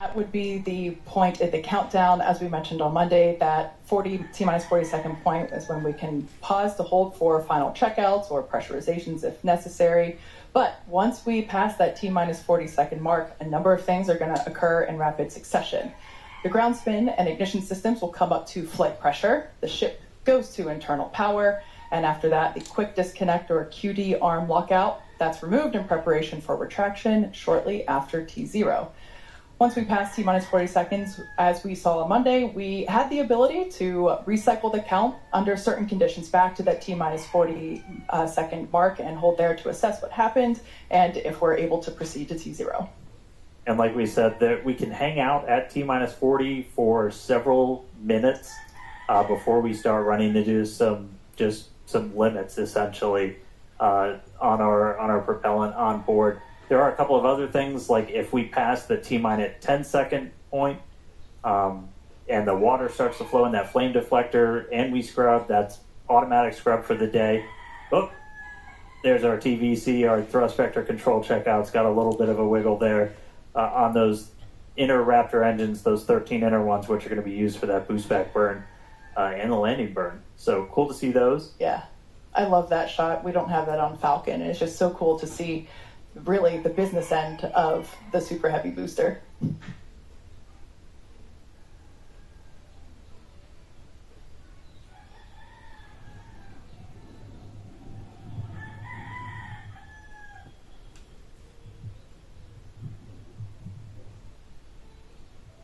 That would be the point at the countdown, as we mentioned on Monday. That T-minus 40-second point is when we can pause to hold for final checkouts or pressurizations if necessary. But once we pass that T-minus 40-second mark, a number of things are going to occur in rapid succession. The ground spin and ignition systems will come up to flight pressure. The ship goes to internal power. And after that, the quick disconnect or QD arm lockout, that's removed in preparation for retraction shortly after T0. Once we pass T-minus 40 seconds, as we saw on Monday, we had the ability to recycle the count under certain conditions back to that T-minus 40 second mark and hold there to assess what happened and if we're able to proceed to T0. And like we said, that we can hang out at T-minus 40 for several minutes before we start running to do some limits, essentially, on our propellant on board. There are a couple of other things, like if we pass the T-minus 10-second point and the water starts to flow in that flame deflector and we scrub, that's automatic scrub for the day. Oh, there's our TVC, our thrust vector control checkout's got a little bit of a wiggle there on those inner Raptor engines, those 13 inner ones, which are going to be used for that boost back burn and the landing burn. So cool to see those. Yeah, I love that shot. We don't have that on Falcon, and it's just so cool to see really the business end of the Super Heavy booster.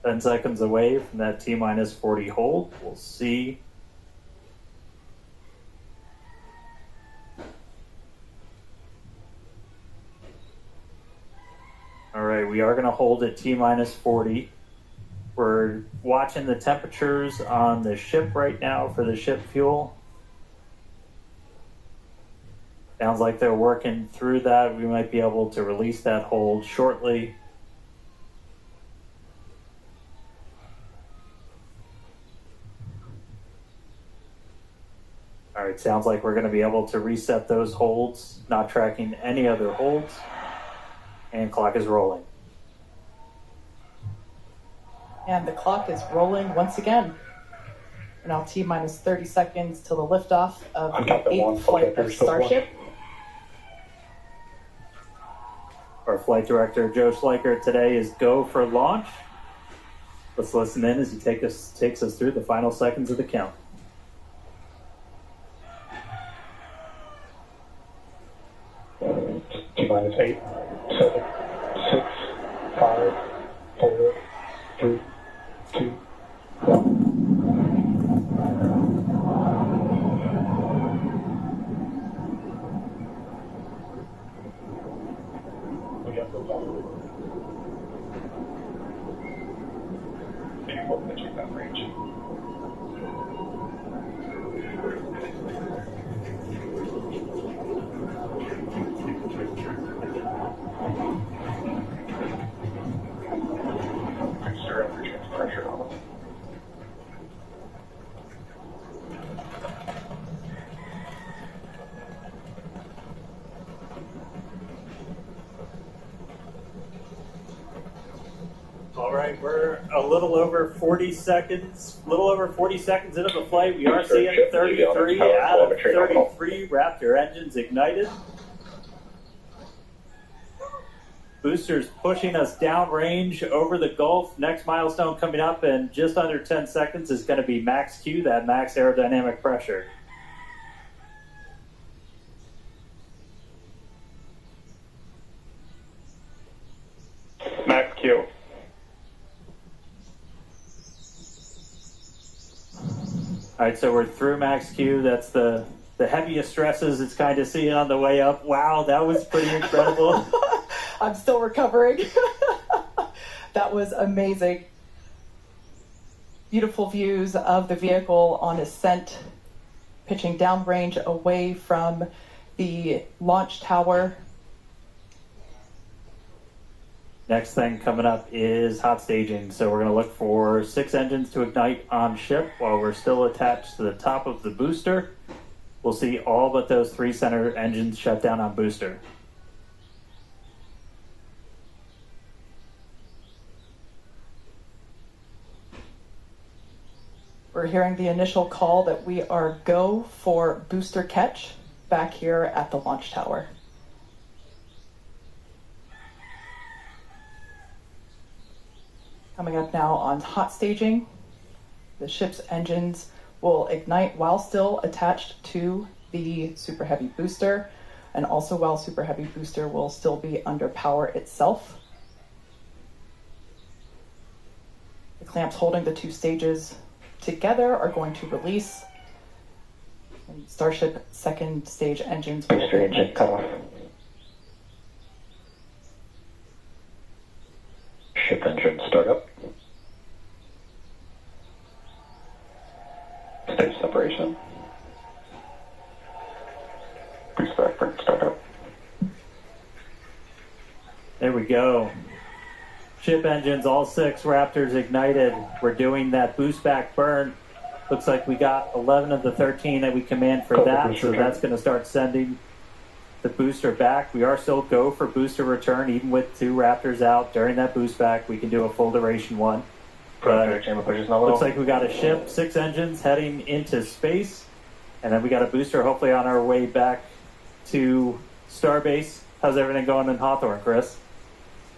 Ten seconds away from that T-minus 40 hold. We'll see. All right, we are going to hold at T-minus 40. We're watching the temperatures on the ship right now for the ship fuel. Sounds like they're working through that. We might be able to release that hold shortly. All right, sounds like we're going to be able to reset those holds, not tracking any other holds. And clock is rolling. And the clock is rolling once again. We're now T-minus 30 seconds till the liftoff of the 8th flight of Starship. Our flight director, Joe Schleicher, today is go for launch. Let's listen in as he takes us through the final seconds of the count. T-minus 8, 7, 6, 5, 4, 3, 2, 1. We got those on. Maybe we're going to check that range. Pressure on them. All right, we're a little over 40 seconds into the flight. We are seeing 33 out of 33 Raptor engines ignited. Boosters pushing us downrange over the Gulf. Next milestone coming up in just under 10 seconds is going to be max Q, that max aerodynamic pressure. Max Q. All right, so we're through max Q. That's the heaviest stresses it's kind of seeing on the way up. Wow, that was pretty incredible. I'm still recovering. That was amazing. Beautiful views of the vehicle on ascent, pitching downrange away from the launch tower. Next thing coming up is hot staging. So we're going to look for 6 engines to ignite on ship while we're still attached to the top of the booster. We'll see all but those 3 center engines shut down on booster. We're hearing the initial call that we are go for booster catch back here at the launch tower. Coming up now on hot staging, the ship's engines will ignite while still attached to the Super Heavy booster, and also while Super Heavy booster will still be under power itself. The clamps holding the two stages together are going to release, and Starship second stage engines will Booster engine cut off. Ship engine start up. Stage separation. Boost back burn start up. There we go. Ship engines, all 6 Raptors ignited. We're doing that boost back burn. Looks like we got 11 of the 13 that we command for that, so that's going to start sending the booster back. We are still go for booster return, even with 2 Raptors out during that boost back. We can do a full duration one. But looks like we got a ship, 6 engines heading into space, and then we got a booster hopefully on our way back to Starbase. How's everything going in Hawthorne, Chris?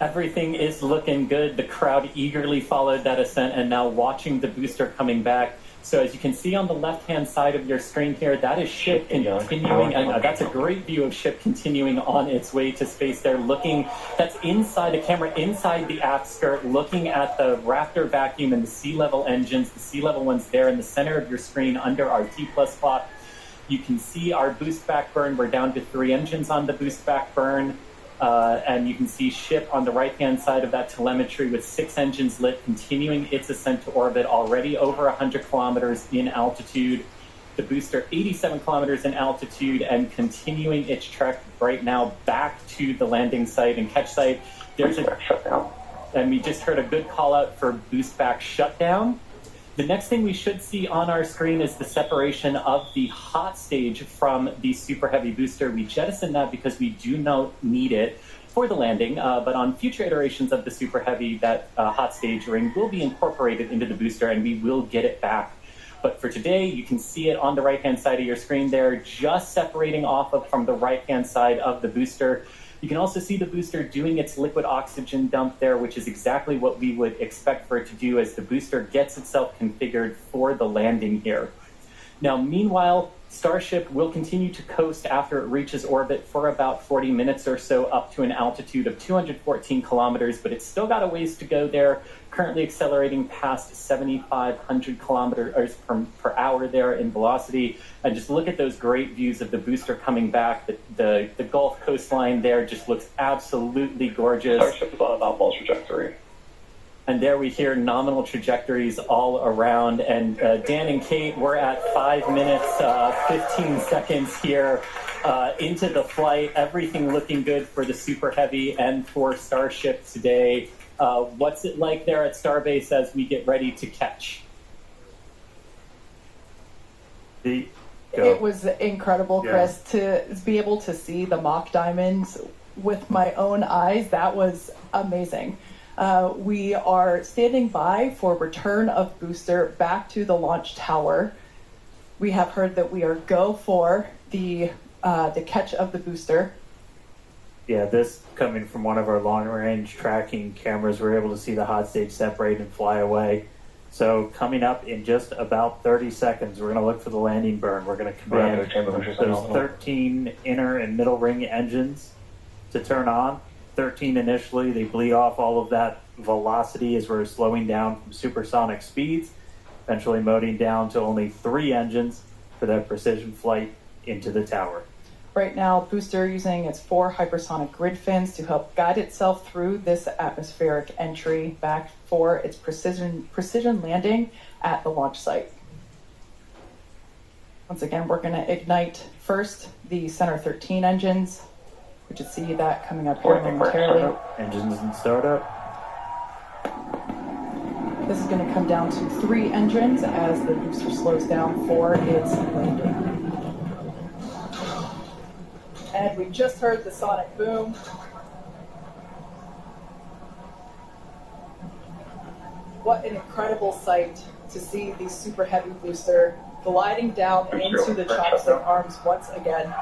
Everything is looking good. The crowd eagerly followed that ascent and now watching the booster coming back. So as you can see on the left-hand side of your screen here, that is ship continuing, and that's a great view of ship continuing on its way to space there, looking, that's inside the camera, inside the aft skirt, looking at the Raptor vacuum and the sea level engines, the sea level ones there in the center of your screen under our T+ clock. You can see our boost back burn. We're down to 3 engines on the boost back burn. And you can see ship on the right-hand side of that telemetry with 6 engines lit, continuing its ascent to orbit, already over 100 kilometers in altitude. The booster 87 kilometers in altitude and continuing its trek right now back to the landing site and catch site. There's a shutdown. And we just heard a good call out for boost back shutdown. The next thing we should see on our screen is the separation of the hot stage from the Super Heavy booster. We jettisoned that because we do not need it for the landing, but on future iterations of the Super Heavy, that hot stage ring will be incorporated into the booster and we will get it back. But for today, you can see it on the right-hand side of your screen there, just separating off of from the right-hand side of the booster. You can also see the booster doing its liquid oxygen dump there, which is exactly what we would expect for it to do as the booster gets itself configured for the landing here. Now, meanwhile, Starship will continue to coast after it reaches orbit for about 40 minutes or so up to an altitude of 214 kilometers, but it's still got a ways to go there, currently accelerating past 7,500 kilometers per hour there in velocity. And just look at those great views of the booster coming back. The Gulf coastline there just looks absolutely gorgeous. Starship is on an outbound trajectory. And there we hear nominal trajectories all around. And Dan and Kate, we're at 5 minutes, 15 seconds here into the flight. Everything looking good for the Super Heavy and for Starship today. What's it like there at Starbase as we get ready to catch? It was incredible, Chris, to be able to see the mock diamonds with my own eyes. That was amazing. We are standing by for return of booster back to the launch tower. We have heard that we are go for the catch of the booster. Yeah, this coming from one of our long-range tracking cameras, we're able to see the hot stage separate and fly away. So coming up in just about 30 seconds, we're going to look for the landing burn. We're going to command those 13 inner and middle ring engines to turn on. 13 initially, they bleed off all of that velocity as we're slowing down from supersonic speeds, eventually moding down to only 3 engines for that precision flight into the tower. Right now, booster using its 4 hypersonic grid fins to help guide itself through this atmospheric entry back for its precision landing at the launch site. Once again, we're going to ignite first the center 13 engines. We should see that coming up here momentarily. Engines in startup. This is going to come down to 3 engines as the booster slows down for its landing. And we just heard the sonic boom. What an incredible sight to see the Super Heavy booster gliding down into the chopstick arms once again.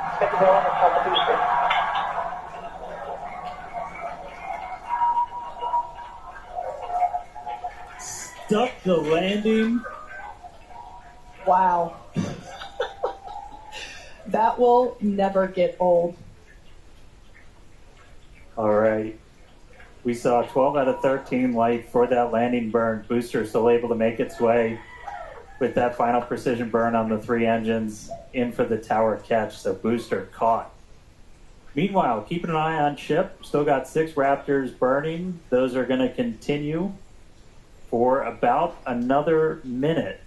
Stuck the landing. Wow. That will never get old. All right. We saw 12 out of 13 light for that landing burn. Booster still able to make its way with that final precision burn on the 3 engines in for the tower catch. So booster caught. Meanwhile, keeping an eye on ship. Still got 6 Raptors burning. Those are going to continue for about another minute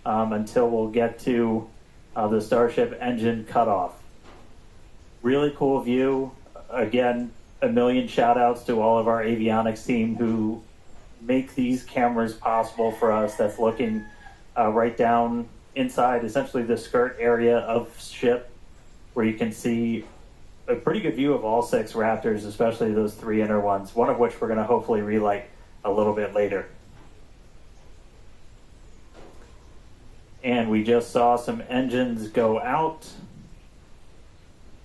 until we'll get to the Starship engine cutoff. Really cool view. Again, a million shout outs to all of our avionics team who make these cameras possible for us. That's looking right down inside essentially the skirt area of ship, where you can see a pretty good view of all 6 Raptors, especially those 3 inner ones, one of which we're going to hopefully relight a little bit later. And we just saw some engines go out.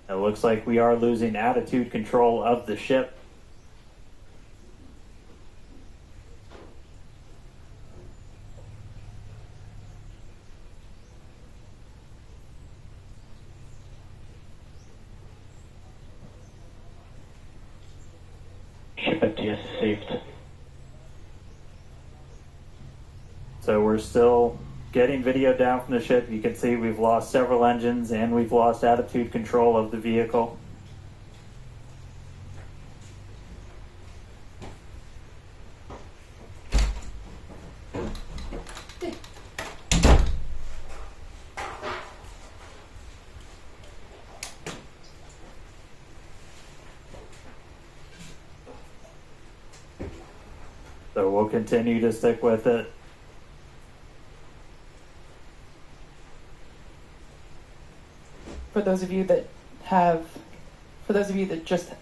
It looks like we are losing attitude control of the ship. Ship MTS is saved. So we're still getting video down from the ship. You can see we've lost several engines and we've lost attitude control of the vehicle. So we'll continue to stick with it. For those of you that just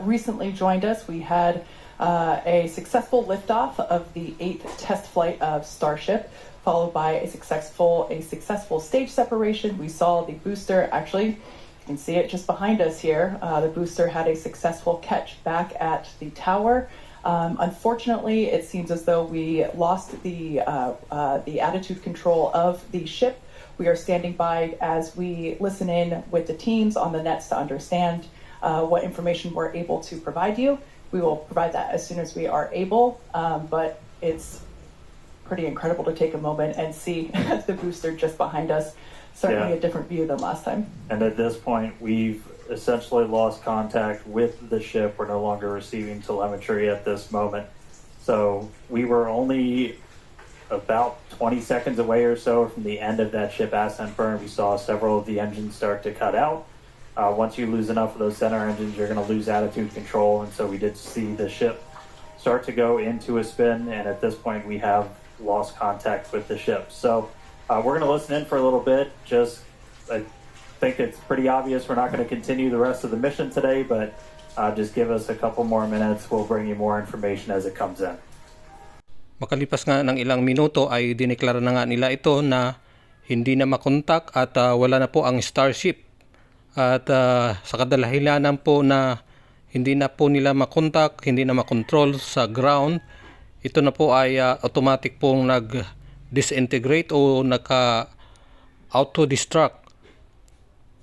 recently joined us, we had a successful liftoff of the 8th test flight of Starship, followed by a successful stage separation. We saw the booster, actually, you can see it just behind us here. The booster had a successful catch back at the tower. Unfortunately, it seems as though we lost the attitude control of the ship. We are standing by as we listen in with the teams on the nets to understand what information we're able to provide you. We will provide that as soon as we are able, but it's pretty incredible to take a moment and see the booster just behind us. Certainly a different view than last time. And at this point, we've essentially lost contact with the ship. We're no longer receiving telemetry at this moment. So we were only about 20 seconds away or so from the end of that ship ascent burn. We saw several of the engines start to cut out. Once you lose enough of those center engines, you're going to lose attitude control. And so we did see the ship start to go into a spin. And at this point, we have lost contact with the ship. So we're going to listen in for a little bit. I think it's pretty obvious we're not going to continue the rest of the mission today, but just give us a couple more minutes. We'll bring you more information as it comes in. Makalipas nga ng ilang minuto ay dineklara na nga nila ito na hindi na makontak at wala na po ang Starship. At sa kadahilanan po na hindi na po nila makontak, hindi na makontrol sa ground, ito na po ay automatic pong nag-disintegrate o naka-auto-destruct.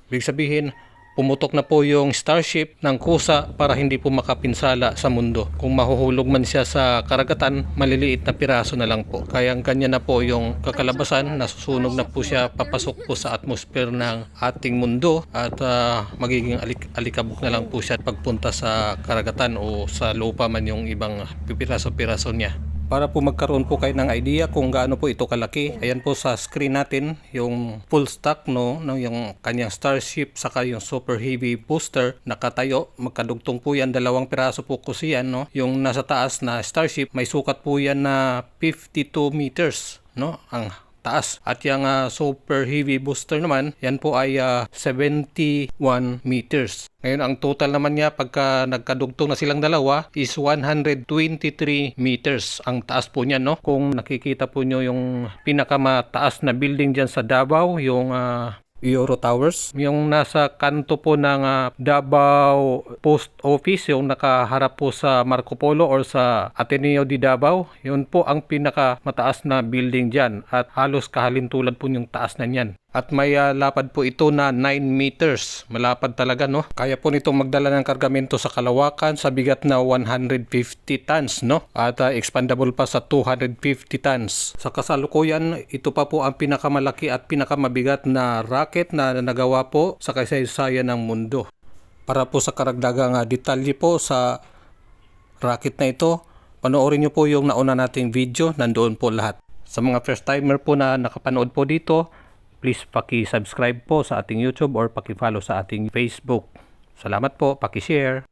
Ibig sabihin, pumutok na po yung Starship ng kusa para hindi po makapinsala sa mundo. Kung mahuhulog man siya sa karagatan, maliliit na piraso na lang po. Kaya ganyan na po yung kakalabasan, nasusunog na po siya, papasok po sa atmosphere ng ating mundo at magiging alikabok na lang po siya pagpunta sa karagatan o sa lupa man yung ibang pipiraso-piraso niya. Para po magkaroon po kayo ng idea kung gaano po ito kalaki, ayan po sa screen natin yung full stock yung kanyang Starship saka yung Super Heavy booster nakatayo. Magkadugtong po yan, 2 piraso po kasi yan, Yung nasa taas na Starship may sukat po yan na 52 meters, Ang taas. At yung Super Heavy Booster naman, yan po ay 71 meters. Ngayon, ang total naman niya pagka nagkadugtong na silang dalawa is 123 meters ang taas po niya, no? Kung nakikita po nyo yung pinakamataas na building dyan sa Davao, yung Euro Towers. Yung nasa kanto po ng Davao Post Office, yung nakaharap po sa Marco Polo or sa Ateneo de Davao, yun po ang pinakamataas na building dyan at halos kahalintulad po yung taas na niyan. At may lapad po ito na 9 meters. Malapad talaga, no? Kaya po nitong magdala ng kargamento sa kalawakan sa bigat na 150 tons, no? At expandable pa sa 250 tons. Sa kasalukuyan, ito pa po ang pinakamalaki at pinakamabigat na rocket na nagawa po sa kasaysayan ng mundo. Para po sa karagdagang detalye po sa rocket na ito, panoorin nyo po yung nauna nating video, nandoon po lahat. Sa mga first timer po na nakapanood po dito, please paki-subscribe po sa ating YouTube or paki-follow sa ating Facebook. Salamat po, paki-share.